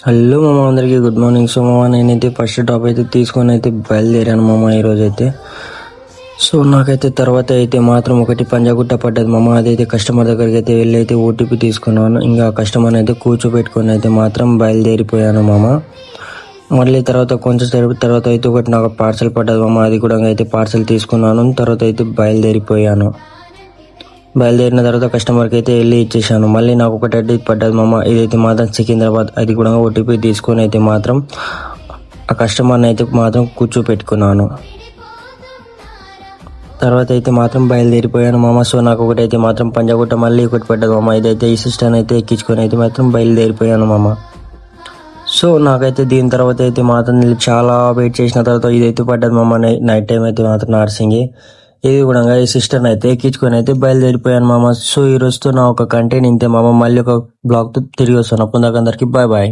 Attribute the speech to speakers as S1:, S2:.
S1: Hello మామ, అందరికీ good morning. So మామ, నేనైతే ఫస్ట్ టాప్ అయితే తీసుకొని అయితే బయలుదేరాను మామ ఈరోజైతే. సో నాకైతే తర్వాత అయితే మాత్రం ఒకటి పంజాగుట్ట పడ్డది మామ. అదైతే కస్టమర్ దగ్గరికి అయితే వెళ్ళి అయితే ఓటీపీ తీసుకున్నాను. ఇంకా కస్టమర్ అయితే కూర్చోబెట్టుకొని అయితే మాత్రం బయలుదేరిపోయాను మామ. మళ్ళీ తర్వాత కొంచెం సేపు తర్వాత అయితే ఒకటి నాకు పార్సల్ పడ్డది మామ. అది కూడా అయితే పార్సల్ తీసుకున్నాను. తర్వాత అయితే బయలుదేరిపోయాను. బయలుదేరిన తర్వాత కస్టమర్కి అయితే వెళ్ళి ఇచ్చేసాను. మళ్ళీ నాకు ఒకటి అడ్డీ పడ్డది మామ. ఇదైతే మాత్రం సికింద్రాబాద్. అది కూడా ఓటీపీ తీసుకొని అయితే మాత్రం ఆ కస్టమర్ని అయితే మాత్రం కూర్చోపెట్టుకున్నాను. తర్వాత అయితే మాత్రం బయలుదేరిపోయాను మామ. సో నాకు ఒకటి అయితే మాత్రం పంజాగుట్ట మళ్ళీ ఒకటి పడ్డది మామ. ఇదైతే ఈ సిస్టర్ని అయితే ఎక్కించుకొని అయితే మాత్రం బయలుదేరిపోయాను మామ. సో నాకైతే దీని తర్వాత అయితే మాత్రం చాలా వెయిట్ చేసిన తర్వాత ఇదైతే పడ్డది మామ. నైట్ టైం అయితే మాత్రం నర్సింగ్. ఇది కూడా ఈ సిస్టర్ని అయితే ఎక్కించుకొని అయితే బయలుదేరిపోయాను మామ. సో ఈ రోజుతో నా ఒక కంటెంట్ ఇంతే మామ. మళ్ళీ ఒక బ్లాగ్తో తిరిగి వస్తాను. అప్పుడు దాకా అందరికీ బాయ్ బాయ్.